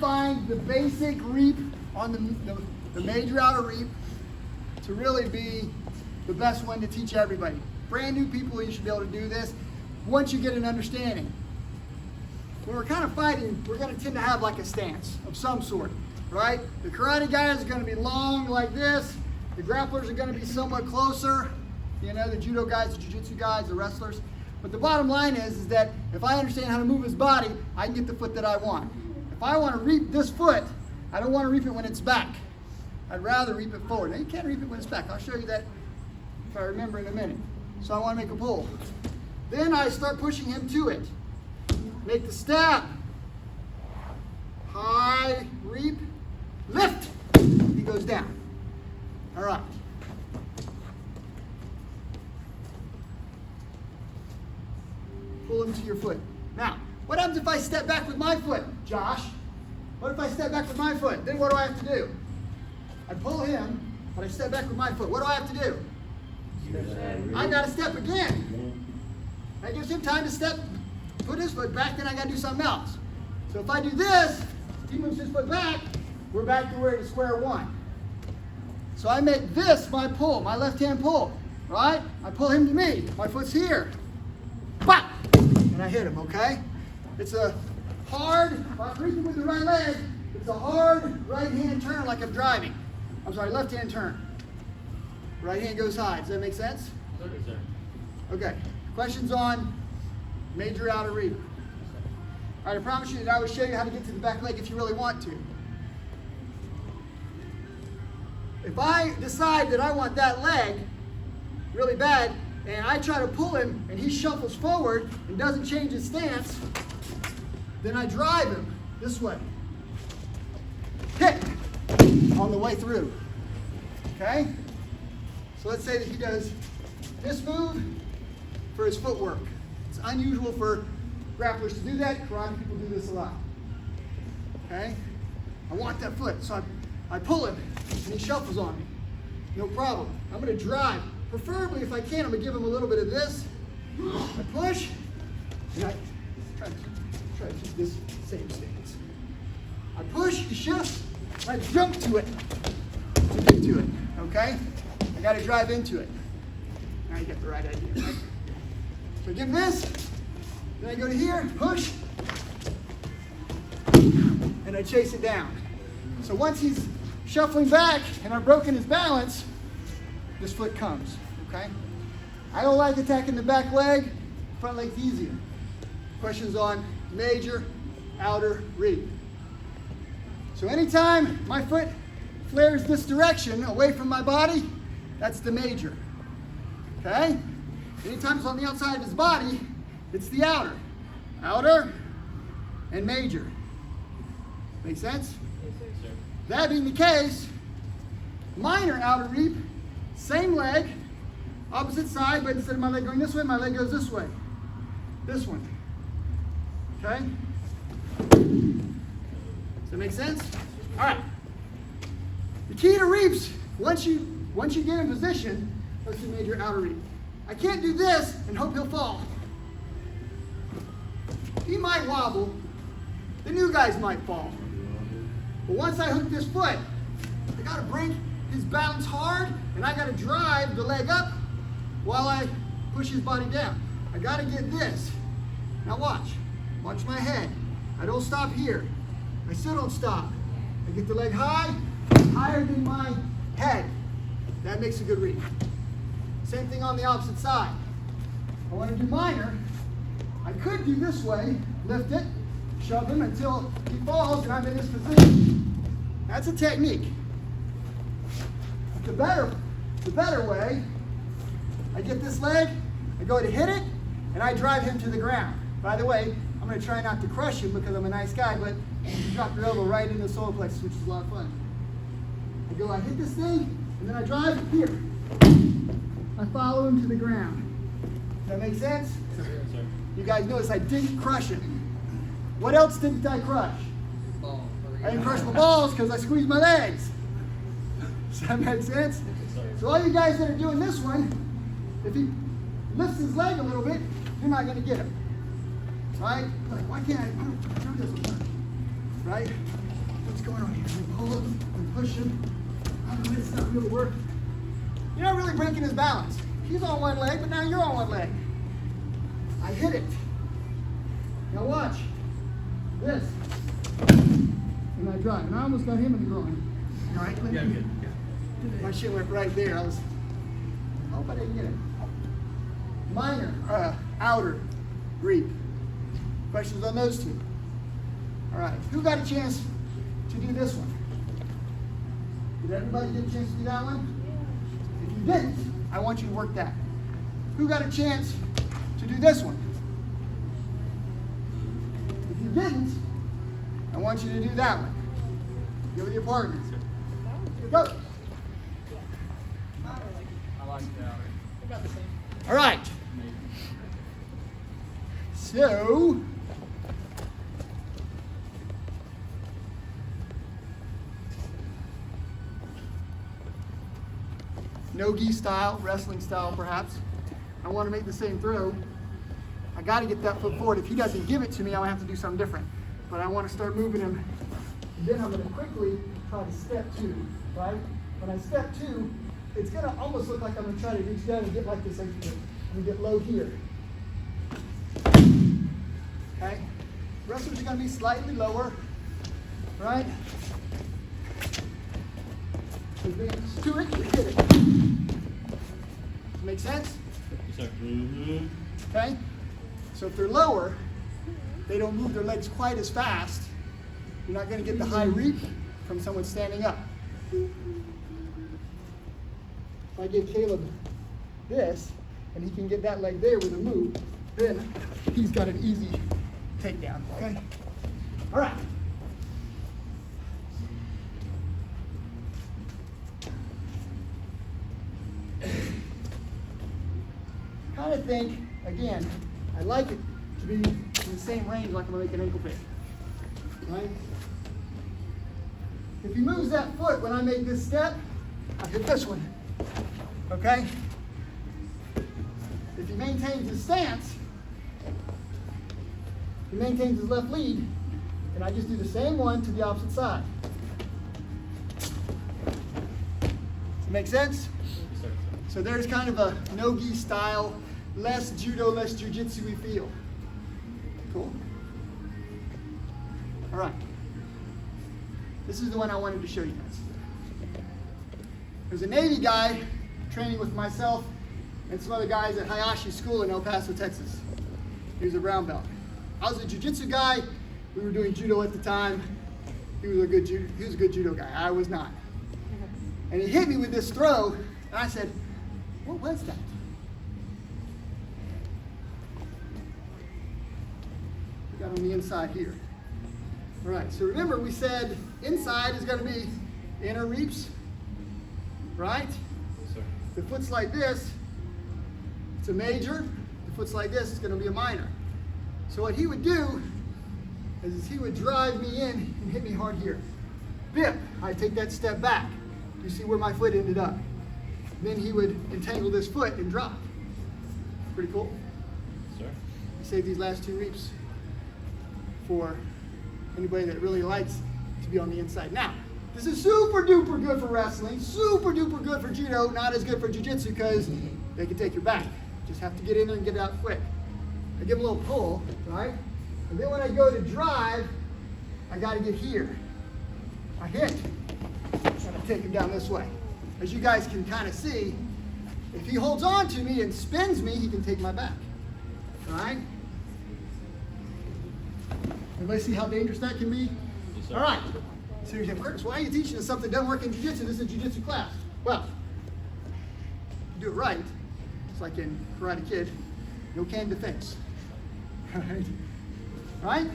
find the basic reap on the major outer reap to really be the best one to teach everybody. Brand new people, you should be able to do this once you get an understanding. When we're kind of fighting, we're going to tend to have like a stance of some sort, right? The karate guys are going to be long like this. The grapplers are going to be somewhat closer. You know, the judo guys, the jiu-jitsu guys, the wrestlers. But the bottom line is that if I understand how to move his body, I can get the foot that I want. If I want to reap this foot, I don't want to reap it when it's back. I'd rather reap it forward. Now you can't reap it when it's back. I'll show you that if I remember in a minute. So I want to make a pull. Then I start pushing him to it. Make the step. High, reap, lift. He goes down. All right. Pull him to your foot. Now, what happens if I step back with my foot, Josh? What if I step back with my foot? Then what do I have to do? I pull him, but I step back with my foot. What do I have to do? I got to step again. That gives him time to step, put his foot back, then I got to do something else. So if I do this, he moves his foot back, we're back to where to square one. So I make this my pull, my left hand pull, right? I pull him to me, my foot's here. Bop! And I hit him, okay? It's a hard, if I'm reaching with the right leg, it's a hard right hand turn like I'm driving. I'm sorry, left hand turn. Right hand goes high. Does that make sense? Okay, sir. Okay. Questions on major outer reap? All right, I promise you that I will show you how to get to the back leg if you really want to. If I decide that I want that leg really bad, and I try to pull him, and he shuffles forward and doesn't change his stance, then I drive him this way. Hit on the way through. Okay? So let's say that he does this move for his footwork. It's unusual for grapplers to do that. Karate people do this a lot. Okay? I want that foot, so I pull him, and he shuffles on me. No problem. I'm going to drive. Preferably, if I can, I'm going to give him a little bit of this. I push, and I try to keep this same stance. I push, he shifts, I jump to it to get to it, okay? I got to drive into it. Now you get the right idea, right? So I give him this, then I go to here, push, and I chase it down. So once he's shuffling back and I've broken his balance, this foot comes, okay? I don't like attacking the back leg. Front leg's easier. Questions on major outer reap. So anytime my foot flares this direction away from my body, that's the major, okay? Anytime it's on the outside of his body, it's the outer. Outer and major. Make sense? Yes, sir. That being the case, minor outer reap, same leg, opposite side, but instead of my leg going this way, my leg goes this way. This one. Okay? Does that make sense? All right. The key to reaps, once you get in position, let's do major outer reap. I can't do this and hope he'll fall. He might wobble. The new guys might fall. But once I hook this foot, I got to break his balance hard, and I got to drive the leg up while I push his body down. I got to get this. Now watch. Watch my head. I don't stop here. I still don't stop. I get the leg high, higher than my head. That makes a good reap. Same thing on the opposite side. I want to do minor. I could do this way, lift it, shove him until he falls and I'm in this position. That's a technique. The better way, I get this leg, I go to hit it, and I drive him to the ground. By the way, I'm going to try not to crush him because I'm a nice guy, but you drop your elbow right into the solar plexus, which is a lot of fun. I hit this thing, and then I drive here. I follow him to the ground. Does that make sense? Yes, sir. You guys notice I didn't crush him. What else didn't I crush? I didn't crush my balls because I squeezed my legs. Does that make sense? So all you guys that are doing this one, if he lifts his leg a little bit, you're not going to get him. Right? Like, why can't I do this one? right? What's going on here? We pull him, we push him. Oh, it's not really working. You're not really breaking his balance. He's on one leg, but now you're on one leg. I hit it. Now watch. This. And I drive. And I almost got him in the groin. All right? Yeah, good. Yeah. My shit went right there. I hope I didn't get it. Minor, outer reap. Questions on those two? All right. Who got a chance to do this one? Did everybody get a chance to do that one? If you didn't, I want you to work that. Who got a chance to do this one? If you didn't, I want you to do that one. Go with your partner. Go. I like that. About the same. All right. So, no-gi style, wrestling style perhaps. I want to make the same throw. I got to get that foot forward. If he doesn't give it to me, I'll have to do something different. But I want to start moving him. And then I'm going to quickly try to step two, right? When I step two, it's going to almost look like I'm going to try to reach down and get like this. I'm going to get low here. Okay? Wrestlers are going to be slightly lower, right? Advance to it, you hit it. Does that make sense? Yes, sir. Mm-hmm. Okay? So if they're lower, they don't move their legs quite as fast. You're not going to get the high reap from someone standing up. If I give Caleb this, and he can get that leg there with a move, then he's got an easy takedown, okay? All right. Kind of think, again, I like it to be in the same range like I'm going to make an ankle pick, right? If he moves that foot when I make this step, I hit this one, okay? If he maintains his stance, he maintains his left lead, and I just do the same one to the opposite side. Does it make sense? Yes, sir. So there's kind of a no-gi style, less judo, less jiu-jitsu-y feel. Cool? All right. This is the one I wanted to show you guys. There's a Navy guy training with myself and some other guys at Hayashi School in El Paso, Texas. He was a brown belt. I was a jiu-jitsu guy. We were doing judo at the time. He was a good judo guy. I was not. And he hit me with this throw, and I said, "What was that?" We got on the inside here. All right, so remember we said inside is going to be inner reaps, right? Yes, sir. The foot's like this, it's a major. The foot's like this, it's going to be a minor. So what he would do is he would drive me in and hit me hard here. Bip, I take that step back. You see where my foot ended up. Then he would entangle this foot and drop. Pretty cool. Yes, sir. I save these last two reaps for anybody that really likes to be on the inside. Now, this is super duper good for wrestling, super duper good for judo, not as good for jiu-jitsu because they can take your back. Just have to get in there and get it out quick. I give them a little pull, right? And then when I go to drive, I got to get here. I hit, and I take him down this way. As you guys can kind of see, if he holds on to me and spins me, he can take my back. All right? Everybody see how dangerous that can be? Yes, sir. All right. So you say, "Curtis, why are you teaching us something that doesn't work in jiu-jitsu? This is a jiu-jitsu class." Well, if you do it right, it's like in Karate Kid, no can defense. All right? Right?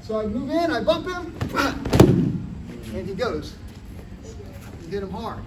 So I move in, I bump him, and he goes. You hit him hard.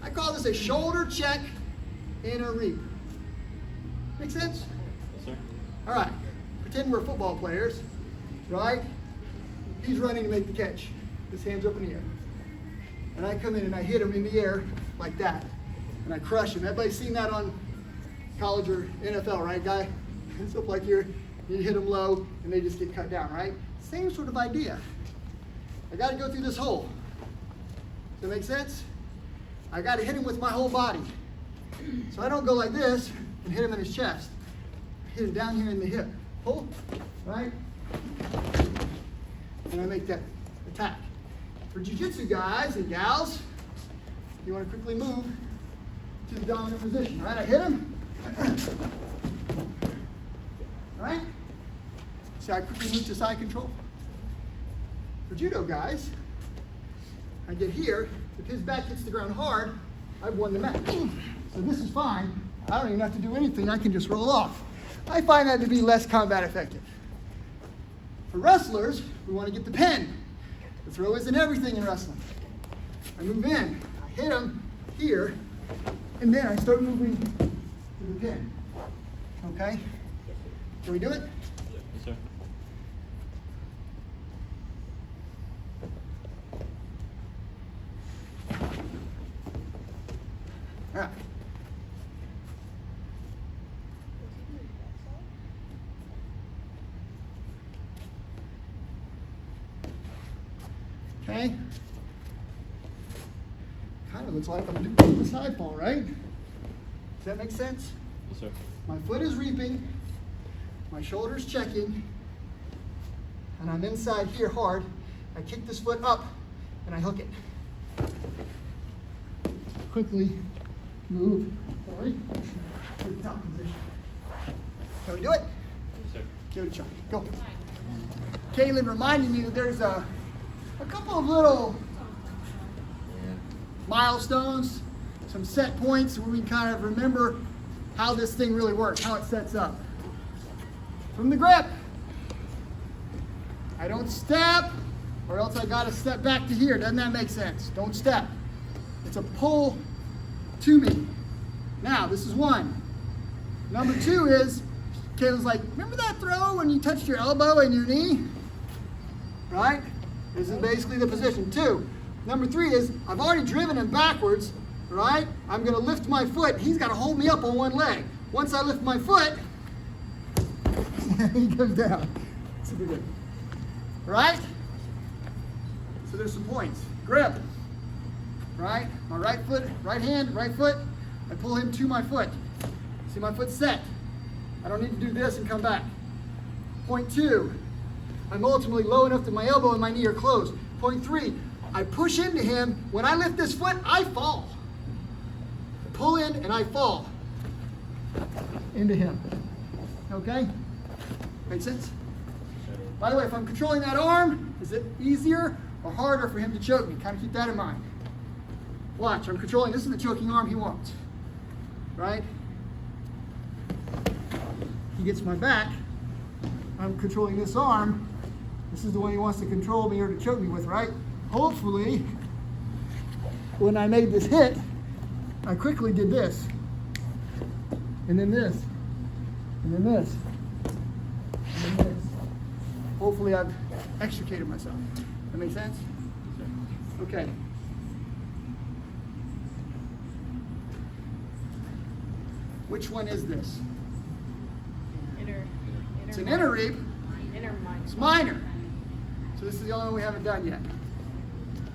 I call this a shoulder check inner reap. Make sense? Yes, sir. All right. Pretend we're football players, right? He's running to make the catch. His hand's up in the air. And I come in and I hit him in the air like that. And I crush him. Everybody's seen that on college or NFL, right, guy? It's up like here. You hit them low, and they just get cut down, right? Same sort of idea. I got to go through this hole. Does that make sense? I got to hit him with my whole body. So I don't go like this and hit him in his chest. I hit him down here in the hip. Pull, right? And I make that attack. For jiu-jitsu guys and gals, you want to quickly move to the dominant position. All right, I hit him. All right? See, I quickly move to side control. For judo guys, I get here. If his back hits the ground hard, I've won the match. So this is fine. I don't even have to do anything. I can just roll off. I find that to be less combat effective. For wrestlers, we want to get the pin. The throw isn't everything in wrestling. I move in, I hit him here, and then I start moving to the pin. Okay? Can we do it? Yes, sir. All right. Okay. Kind of looks like I'm doing the side fall, right? Does that make sense? Yes, sir. My foot is reaping, my shoulder's checking, and I'm inside here hard. I kick this foot up and I hook it. Quickly move, sorry, to the top position. Can we do it? Yes, sir. Give it a try. Go. Kaylin reminded me that there's a couple of little milestones, some set points where we can kind of remember how this thing really works, how it sets up. From the grip, I don't step, or else I gotta step back to here. Doesn't that make sense? Don't step. It's a pull to me. Now, this is one. Number two is, Kaylin's like, remember that throw when you touched your elbow and your knee? Right? This is basically the position. Two. Number three is, I've already driven him backwards, right? I'm gonna lift my foot. He's gotta hold me up on one leg. Once I lift my foot, he goes down. Super good. Right? So there's some points. Grip. Right? My right foot, right hand, right foot. I pull him to my foot. See my foot set. I don't need to do this and come back. Point two. I'm ultimately low enough that my elbow and my knee are closed. Point three. I push into him. When I lift this foot, I fall. I pull in and I fall into him. Okay? Make sense? By the way, if I'm controlling that arm, is it easier or harder for him to choke me? Kind of keep that in mind. Watch, I'm controlling, this is the choking arm he wants. Right? He gets my back. I'm controlling this arm. This is the one he wants to control me or to choke me with, right? Hopefully, when I made this hit, I quickly did this. And then this. And then this. And then this. Hopefully I've extricated myself. That make sense? Okay. Which one is this? It's an inner reap. It's minor. So this is the only one we haven't done yet.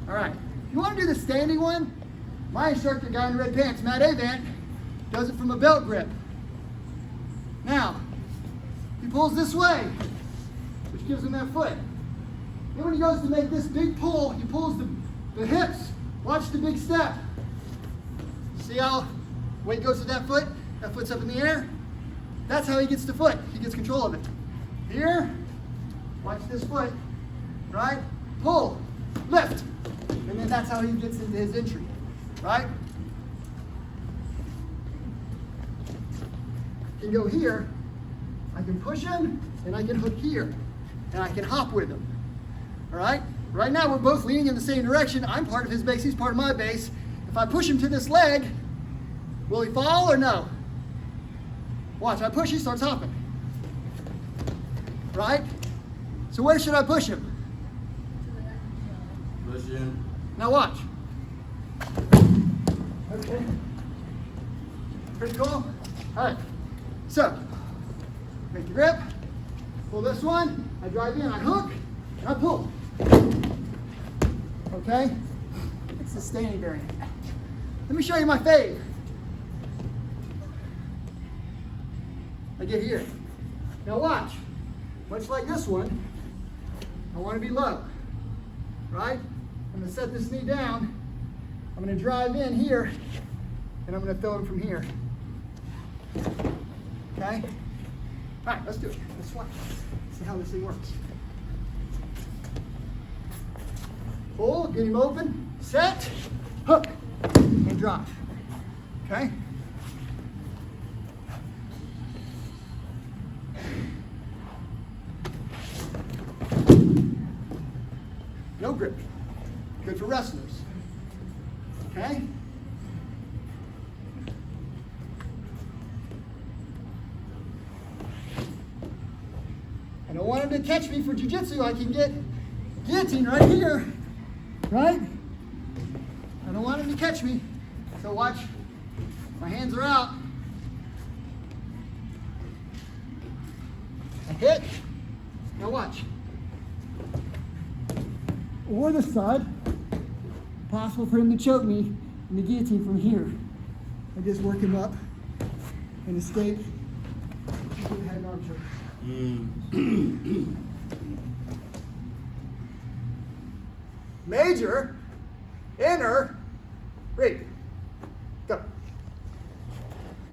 All right. You want to do the standing one? My instructor, guy in red pants, Matt Avant, does it from a belt grip. Now, he pulls this way, which gives him that foot. Then when he goes to make this big pull, he pulls the hips. Watch the big step. See how weight goes to that foot? That foot's up in the air. That's how he gets the foot. He gets control of it. Here, watch this foot, right? Pull, lift. And then that's how he gets into his entry, right? He can go here. I can push him, and I can hook here. And I can hop with him, all right? Right now, we're both leaning in the same direction. I'm part of his base, he's part of my base. If I push him to this leg, will he fall or no? Watch, I push, he starts hopping. Right? So where should I push him? Push him. Now watch. Okay. Pretty cool? All right. So, make the grip. Pull this one. I drive in, I hook. and I pull. Okay? It's the standing variant. Let me show you my fade. I get here. Now watch. Much like this one, I want to be low. Right? I'm going to set this knee down. I'm going to drive in here, and I'm going to throw him from here. Okay? All right, let's do it. Let's watch. See how this thing works. Pull, get him open, set, hook, and drop. Okay? No grip. Good for wrestlers. Okay? I don't want him to catch me for jiu-jitsu. I can get guillotine right here. Right? I don't want him to catch me. So watch. My hands are out. I hit. Now watch. Or the side. Possible for him to choke me in the guillotine from here. I just work him up and escape. Head and arm choke. Major, inner,